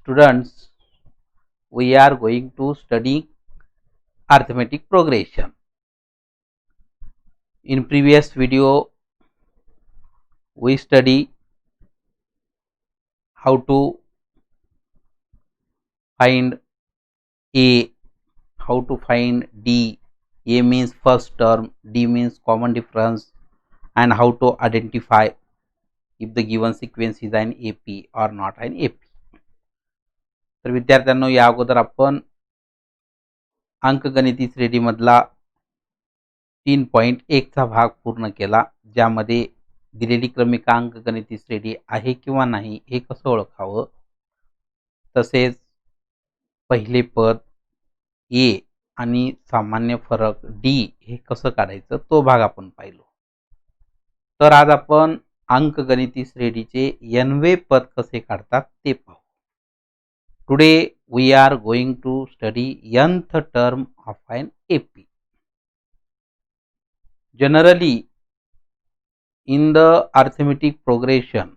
Students, we are going to study arithmetic progression. In previous video, we study how to find A, how to find D. A means first term, D means common difference, and how to identify if the given sequence is an AP or not an AP. तर विद्यार्थ्यांनो, या अगोदर आपण अंकगणिती श्रेणी मधला 3.1 चा भाग पूर्ण केला, ज्यामध्ये दिलेली क्रमिकांक गणिती श्रेणी आहे किंवा नाही हे कसं ओळखावं, तसेच पहिले पद ए आणि सामान्य फरक डी हे कसं काढायचं तो भाग आपण पाहिलो. तर आज आपण अंकगणिती श्रेणीचे n वे पद कसे काढतात ते पाहू. Today we are going to study nth term of an AP. Generally, in the arithmetic progression,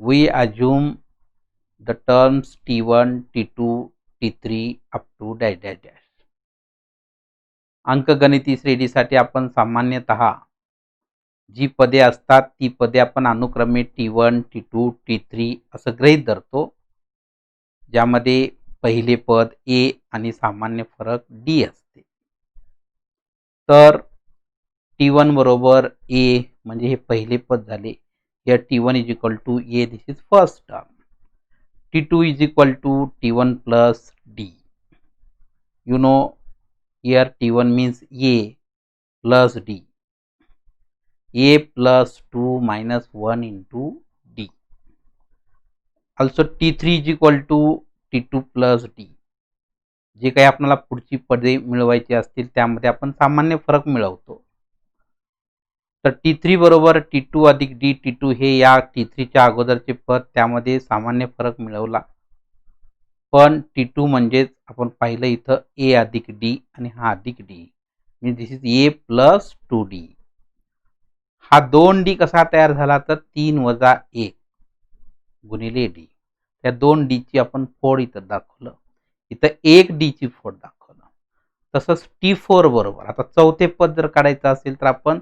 we assume the terms t1, t2, t3 up to dash dash dash. अंकगणिती श्रेणीसाठी आपण सामान्यतः जी पदे असतात ती पदे आपण अनुक्रमे t1, t2, t3 असं गृहीत धरतो, ज्यामध्ये पहिले पद a आणि सामान्य फरक d असते. तर t1 बरोबर a म्हणजे हे पहिले पद झाले. Here t1 is equal to a, this is first term. t2 is equal to t1 plus d. You know, here t1 means a plus d. a plus 2 minus 1 into d. Also t3 is equal to t2 plus d. जे काही आपल्याला पुढची पदे मिळवायची असतील त्यामध्ये आपण सामान्य फरक मिळवतो. तर t3 बरोबर t2 अधिक d. t2 हे या t3 च्या अगोदरचे पद, त्यामध्ये सामान्य फरक मिळवला. पण t2 म्हणजेच आपण पाहिलं इथं a अधिक d आणि हा अधिक d, म्हणजे दिस इज a प्लस 2d. हा 2d कसा तयार झाला, तर 3 वजा 1 गुणिले d. त्या 2d ची आपण फोड इथं दाखवलं, इथं 1d ची फोड दाखवलं. तसंच t4 बरोबर, आता चौथे पद जर काढायचं असेल तर आपण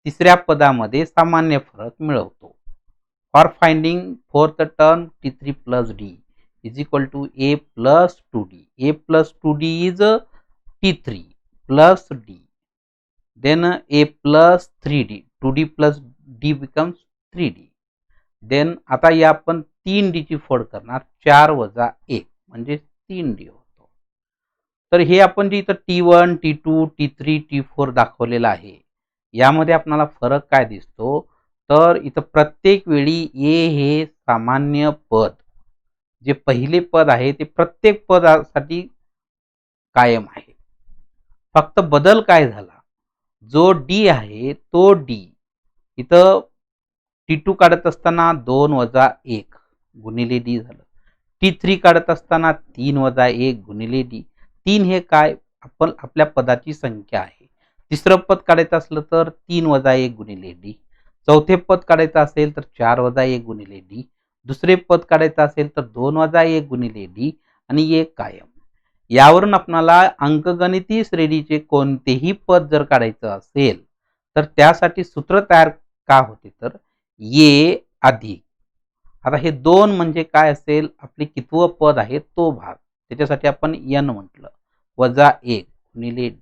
तिसऱ्या पदामध्ये सामान्य फरक मिळवतो. For finding fourth term t3 plus d is equal to a plus 2d. a plus 2d is t3 plus d. Then a plus 3d. 2d plus d becomes 3d. Then आता या आपण 3d ची फोड करणार, 4 वजा 1 म्हणजे 3d होतो. तर हे आपण जे इथं t1, t2, t3, t4 दाखवलेलं आहे, यामध्ये आपल्याला फरक काय दिसतो, तर इथं प्रत्येक वेळी a हे सामान्य पद, जे पहिले पद आहे ते प्रत्येक पदासाठी कायम आहे. फक्त बदल काय झाला, जो d आहे तो d इथं t2 काढत असताना 2 वजा 1 गुणिले d झालं. t3 काढत असताना 3 वजा 1 गुणिले d. 3 हे काय, आपण आपल्या पदाची संख्या आहे. तिसरं पद काढायचं असलं तर 3 वजा 1 गुणिले d. चौथे पद काढायचं असेल तर 4 वजा 1 गुणिले d. दुसरे पद काढायचं असेल तर 2 वजा 1 गुणिले d आणि 1 कायम. यावरून आपल्याला अंकगणिती श्रेणीचे कोणतेही पद जर काढायचं असेल तर त्यासाठी सूत्र तयार का होते, तर a अधिक, आता हे 2 म्हणजे काय असेल, आपले कितवं पद आहे तो भाग, त्याच्यासाठी आपण n म्हटलं, वजा 1 गुणिले d.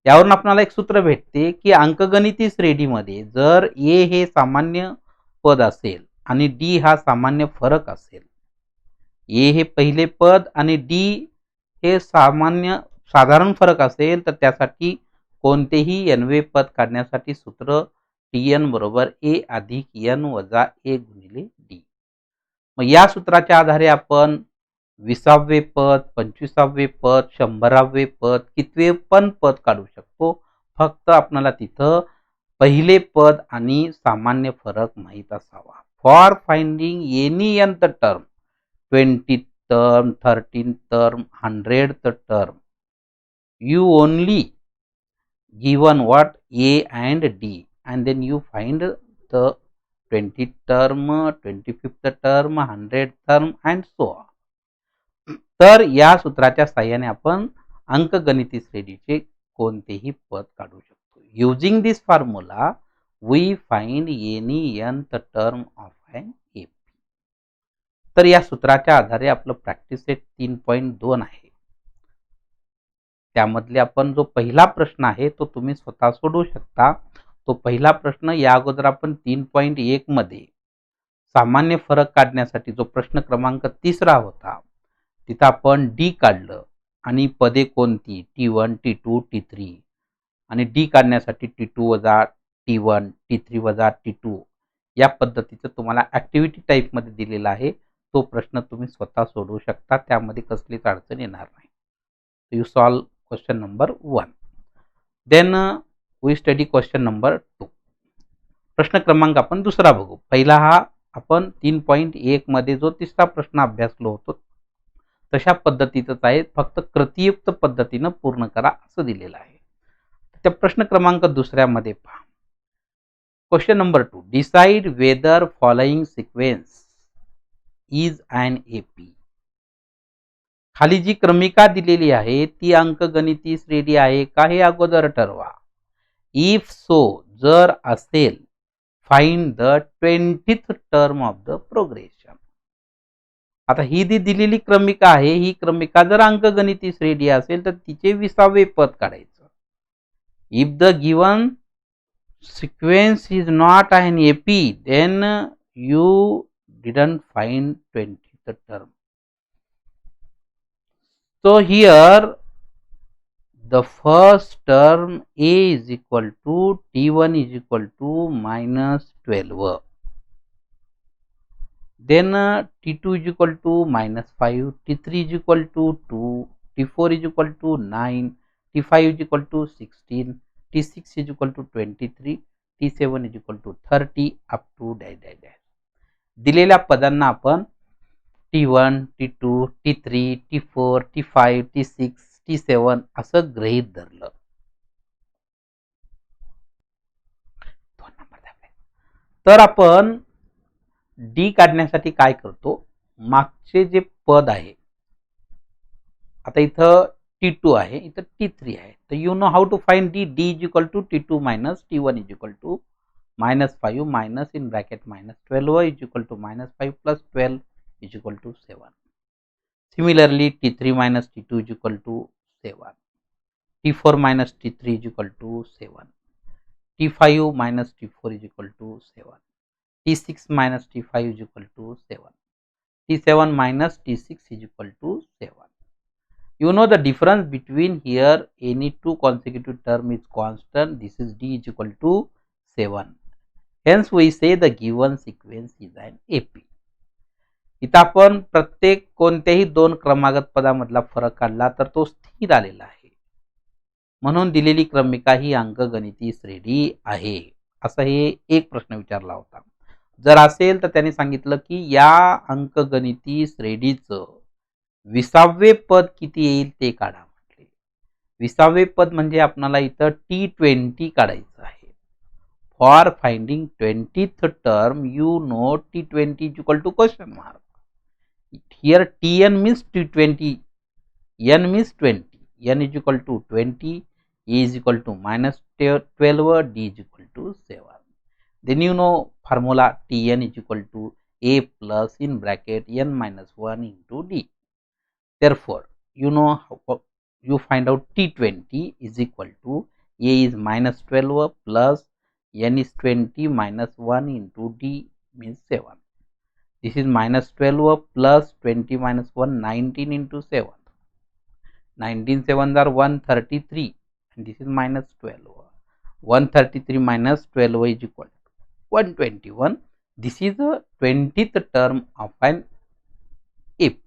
यावरून आपल्याला एक सूत्र भेटते की अंकगणिती श्रेणीमध्ये जर a हे सामान्य पद असेल आणि d हा सामान्य फरक असेल, a हे पहिले पद आणि d हे साधारण फरक असेल, तर त्यासाठी कोणतेही n वे पद काढण्यासाठी सूत्र tn बरोबर a अधिक n वजा 1 गुणिले d. मग या सूत्राच्या आधारे आपण 20वे पद, 25वे पद, 100वे पद, कितवे पण पद काढू शकतो. फक्त आपल्याला तिथं पहिले पद आणि सामान्य फरक माहित असावा. For finding any nth term, 20th term, 13th term, 100th term, you only given what a and d, and then you find the 20 term, 25th term, 100 term and so on. तर या सूत्राच्या साहाय्याने आपण अंकगणिती श्रेणीचे कोणतेही पद काढू शकतो. Using this formula we find any nth term of an AP. तर या सूत्राच्या आधारे आपलं प्रॅक्टिस सेट 3.2 आहे. त्यामधले आपण जो पहिला प्रश्न आहे तो तुम्ही स्वतः सोडवू शकता. तो पहिला प्रश्न या अगोदर आपण 3.1 मध्ये सामान्य फरक काढण्यासाठी जो प्रश्न क्रमांक 3 होता तिथं आपण डी काढलं आणि पदे कोणती T1, T2, T3 आणि डी काढण्यासाठी T2 वजा T1, T3 वजा T2 या पद्धतीचं तुम्हाला ऍक्टिव्हिटी टाइप मध्ये दिलेला आहे. तो प्रश्न तुम्ही स्वतः सोडवू शकता. त्यामध्ये कसलीच अडचण येणार नाही. You solve question number 1. Then we study question number 2. प्रश्न क्रमांक आपण दुसरा बघू. पहिला हा आपण 3.1 मध्ये जो तिसरा प्रश्न अभ्यासलो होतो तशा पद्धतीतच आहे, फक्त कृतीयुक्त पद्धतीनं पूर्ण करा असं दिलेलं आहे. त्या प्रश्न क्रमांक दुसऱ्यामध्ये पहा. Question number 2. Decide whether following sequence is an AP. खाली जी क्रमिका दिलेली आहे ती अंकगणिती श्रेणी आहे का हे अगोदर ठरवा. इफ सो, जर असेल, find the 20th term of the progression. आता ही जी दिलेली क्रमिका आहे ही क्रमिका जर अंकगणिती श्रेणी असेल तर तिचे 20वे पद काढायचं. If the given sequence is not an AP, then you didn't find 20th term. So here the first term A is equal to T1 is equal to minus 12. Then T2 is equal to minus 5, T3 is equal to 2, T4 is equal to 9, T5 is equal to 16, T6 is equal to 23, T7 is equal to 30 up to dash dash dash. दिलेल्या पदांना आपण T1, T2, T3, T4, T5, T6, T7 असं गृहीत धरलं. तर आपण D काढण्यासाठी काय करतो, मागचे जे पद आहे, आता इथं T2 आहे, इथं T3 आहे, तर you know how to find D. D is equal to T2 minus T1 is equal to minus 5 minus in bracket minus 12 is equal to minus 5 plus 12 is equal to 7. Similarly, T3 minus T2 is equal to 7. T4 minus T3 is equal to 7. T5 minus T4 is equal to 7. T6 minus T5 is equal to 7. T7 minus T6 is equal to 7. You know the difference between here any two consecutive term is constant. This is D is equal to 7. Hence we say the given sequence is an AP. इथं आपण प्रत्येक कोणत्याही दोन क्रमागत पदामधला फरक काढला तर तो स्थिर आलेला आहे, म्हणून दिलेली क्रमिका ही अंकगणिती श्रेणी आहे. असं हे एक प्रश्न विचारला होता. जर असेल तर त्यांनी सांगितलं की या अंकगणिती श्रेणीचं 20वे पद किती येईल ते काढा म्हटले. 20वे पद म्हणजे आपल्याला इथं T20 काढायचं आहे. For finding 20th term, you know T20 is equal to question mark. Here Tn means T20, n means 20, n is equal to 20, A is equal to minus 12, D is equal to 7. Then you know formula Tn is equal to A plus in bracket n minus 1 into D. Therefore, you know how you find out T20 is equal to A is minus 12 plus n is 20 minus 1 into D means 7. This is minus 12 plus 20 minus 1, 19 into 7. 19 7s are 133 and this is minus 12. 133 minus 12 is equal to 121. This is the 20th term of an AP.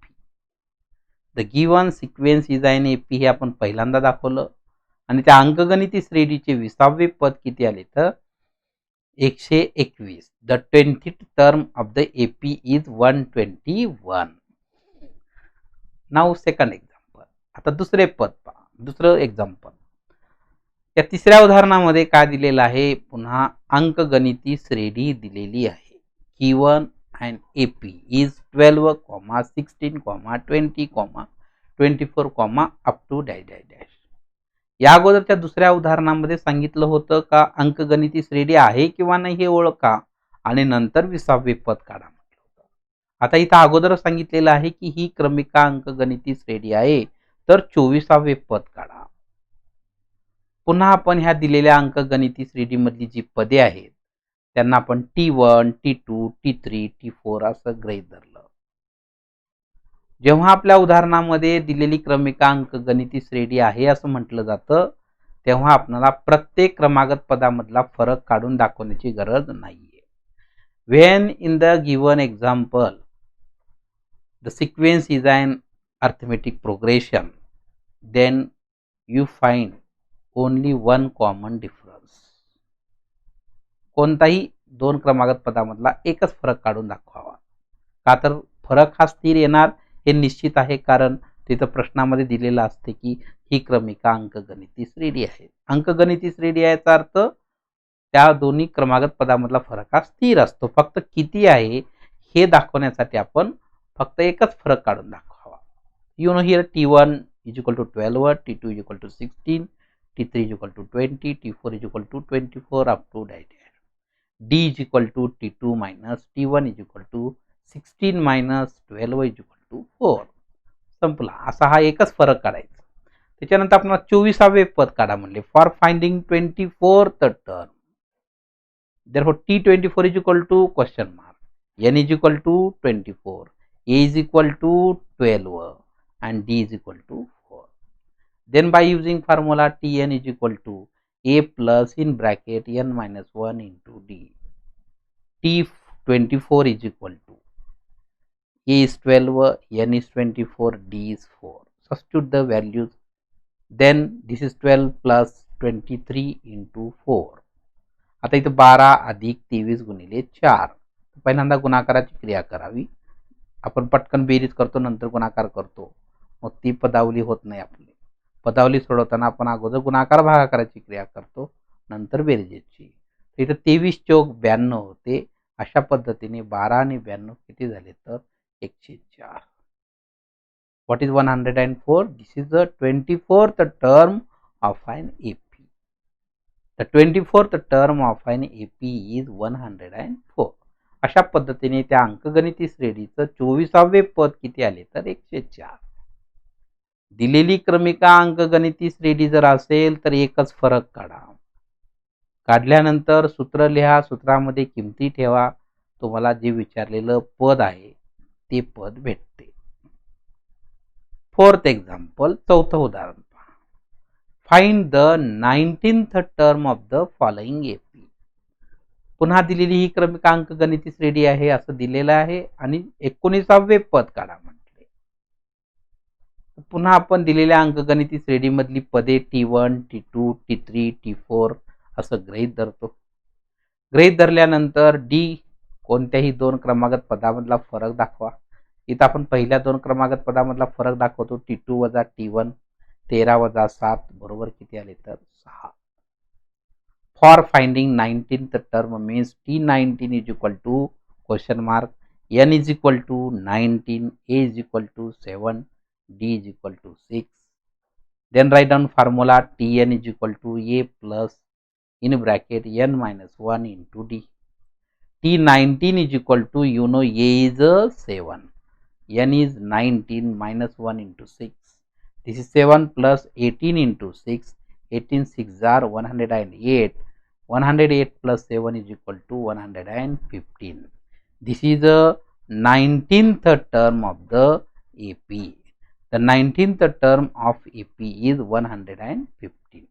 The given sequence is an AP हे आपण पहिल्यांदा दाखवलं आणि त्या अंकगणिती श्रेणीचे 20वे पद किती आले तर 121. The 20th term of the AP is 121. Now second example. आता दुसरे पद पहा, दुसरं एक्झाम्पल. त्या तिसऱ्या उदाहरणामध्ये काय दिलेलं आहे, पुन्हा अंकगणिती श्रेणी दिलेली आहे. Q1 and AP is 12, 16, 20, 24, up to dash dash dash. या अगोदरच्या दुसऱ्या उदाहरणामध्ये सांगितलं होतं का अंकगणिती श्रेणी आहे किंवा नाही हे ओळखा आणि नंतर 20वे पद काढा म्हटलं होतं. आता इथं अगोदर सांगितलेलं आहे की ही क्रमिका अंकगणिती श्रेणी आहे, तर 24वे पद काढा. पुन्हा आपण ह्या दिलेल्या अंकगणिती श्रेणीमधली जी पदे आहेत त्यांना आपण T1, T2, T3, T4 असं गृहीत धरलं. जेव्हा आपल्या उदाहरणामध्ये दिलेली क्रमिका अंकगणिती श्रेणी आहे असं म्हटलं जातं, तेव्हा आपल्याला प्रत्येक क्रमागत पदामधला फरक काढून दाखवण्याची गरज नाहीये. When in the given example the sequence is an arithmetic progression, then you find only one common difference. कोणताही दोन क्रमागत पदामधला एकच फरक काढून दाखवावा. का तर फरक हा स्थिर येणार हे निश्चित आहे, कारण तिथं प्रश्नामध्ये दिलेलं असते की ही क्रमिका अंकगणिती श्रेणी आहे. अंकगणिती श्रेणी याचा अर्थ त्या दोन्ही क्रमागत पदामधला फरक हा स्थिर असतो. फक्त किती आहे हे दाखवण्यासाठी आपण फक्त एकच फरक काढून दाखवावा. You know here T1 is equal to 12, T2 is equal to 16, T3 is equal to 20, T4 is equal to 24 up to dash dash. D is equal to T2 minus T1 is equal to 16 minus 12 is equal to 4. संपला. असा हा एकच फरक काढायचा. त्याच्यानंतर आपण 24वे पद काढा म्हणले. For finding 24th term, therefore T24 is equal to question mark, N is equal to 24, A is equal to 12 and D is equal to 4. Then by using formula Tn is equal to A plus in bracket N minus 1 into D. T24 is equal to A is 12, N is 24, D is 4. Substitute the values. Then this is 12 plus 23 into 4. आता इथं 12 अधिक 23 गुणिले 4. पहिल्यांदा गुणाकाराची क्रिया करावी. आपण पटकन बेरीज करतो, नंतर गुणाकार करतो, मग ती पदावली होत नाही आपली. पदावली सोडवताना आपण अगोदर गुणाकार भागाकाराची क्रिया करतो, नंतर बेरजेची. इथं 23 चौक 92 होते. अशा पद्धतीने 12 आणि 92 किती झाले तर 104. What is 104? This is the 24th term of an AP. The 24th term of an AP is 104. अशा पद्धतीने त्या अंकगणिती श्रेणीचं 24वे पद किती आले तर 104. दिलेली क्रमिका अंकगणिती श्रेणी जर असेल तर एकच फरक काढा. काढल्यानंतर सूत्र लिहा, सूत्रामध्ये किमती ठेवा. तुम्हाला जे विचारलेलं पद आहे ते पद भेटते. फोर्थ एक्झाम्पल, चौथं उदाहरण पहा. Find the 19th term of the following AP. पुन्हा दिलेली ही क्रमिका अंकगणिती श्रेणी आहे असं दिलेलं आहे आणि 19वे पद काढा म्हटले. पुन्हा आपण दिलेल्या अंकगणिती श्रेणीमधली पदे T1, T2, T3, T4 असं गृहीत धरतो. गृहीत धरल्यानंतर D कोणत्याही दोन क्रमागत पदामधला फरक दाखवा. इथं आपण पहिल्या दोन क्रमागत पदामधला फरक दाखवतो. T2 वजा T1, 13 वजा 7 बरोबर किती आले तर 6. For finding 19th term means T19 is equal to question mark, N is equal to 19, A is equal to 7, D is equal to 6. Then write down formula Tn is equal to A plus in bracket N minus 1 into D. T19 is equal to, you know, A is 7, N is 19 minus 1 into 6. This is 7 plus 18 into 6. 18 6 are 108. 108 plus 7 is equal to 115. This is the 19th term of the AP. The 19th term of AP is 115.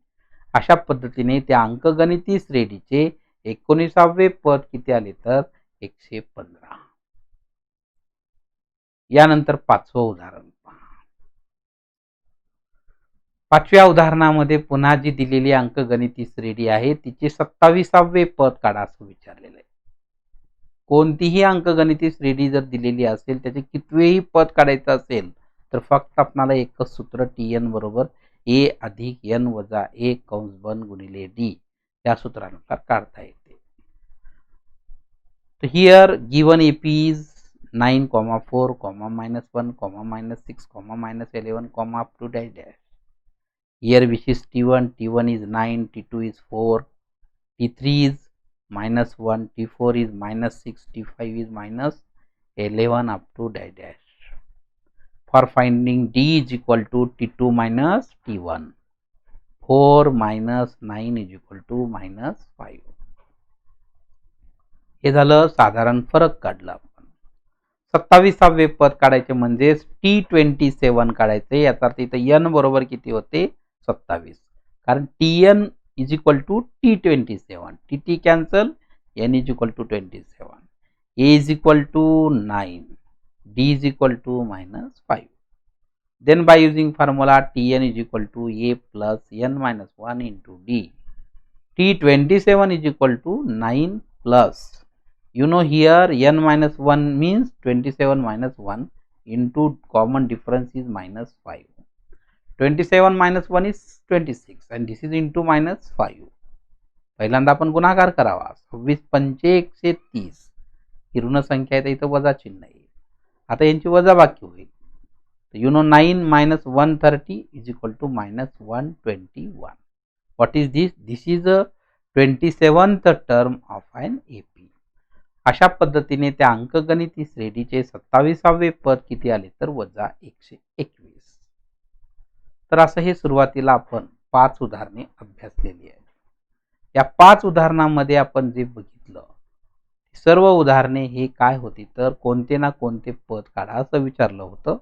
अशा पद्धतीने त्या अंकगणिती श्रेणीचे 19वे पद किती आले तर 115. यानंतर पाचवं उदाहरण पहा. पाचव्या उदाहरणामध्ये पुन्हा जी दिलेली अंकगणिती श्रेणी आहे तिचे 27वे पद काढा असं विचारलेलं आहे. कोणतीही अंकगणिती श्रेणी जर दिलेली असेल त्याचे कितवेही पद काढायचं असेल तर फक्त आपल्याला एकच सूत्र Tn बरोबर A अधिक N वजा 1 कंस बंद गुणिले D या सूत्रानुसार काढता येते. So here given AP is 9, 4, -1, -6, -11, up to dash dash. Here which is T1 is 9, T2 is 4, T3 is -1, T4 is -6, T5 is -11 up to dash dash. For finding D is equal to T2 minus T1. 4 minus 9 is equal to -5. हे झालं साधारण फरक काढला आपण. 27वे पद काढायचे म्हणजे T27 काढायचे. याचा अर्थ इथे n बरोबर किती होते 27, कारण Tn is equal to T27. T cancel, n is equal to 27. A is equal to 9, D is equal to -5. Then by using formula Tn is equal to A plus n minus 1 into D. T27 is equal to 9 plus, you know here n minus 1 means 27 minus 1 into common difference is -5. 27 minus 1 is 26 and this is into -5. पहिल्यांदा आपण गुणाकार करावा. 26 पंचे 130. ही ऋण संख्या आहे तर इथं वजा चिन्ह आहे. आता यांची वजाबाकी होईल. तर you know 9 minus 130 is equal to -121. What is this? This is a 27th term of an AP. अशा पद्धतीने त्या अंकगणिती श्रेणीचे 27वे पद किती आले तर वजा 121. तर असं हे सुरुवातीला आपण 5 उदाहरणे अभ्यासलेली आहेत. या 5 उदाहरणांमध्ये आपण जे बघितलं सर्व उदाहरणे हे काय होती तर कोणते ना कोणते पद काढा असं विचारलं होतं.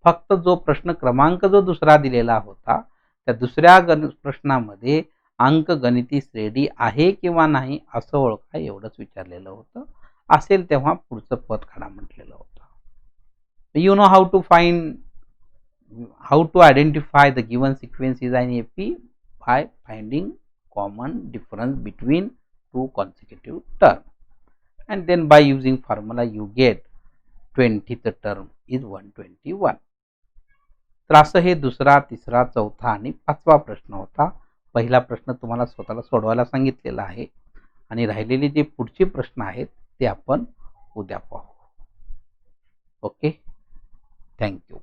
फक्त जो प्रश्न क्रमांक जो दुसरा दिलेला होता त्या दुसऱ्या प्रश्नामध्ये अंकगणिती श्रेणी आहे किंवा नाही असं ओळखा एवढंच विचारलेलं होतं. असेल तेव्हा पुढचं पद काढा म्हटलेलं होतं. You know how to identify the given sequence is an AP by finding common difference between two consecutive terms, and then by using formula you get 20th term is 121. तर असं हे दुसरा, तिसरा, चौथा आणि 5वा प्रश्न होता. पहिला प्रश्न तुम्हाला स्वतःला सोडवायला सांगितलेला आहे आणि राहिलेले जे पुढचे प्रश्न आहेत ते आपण उद्या पाहू. Okay, thank you.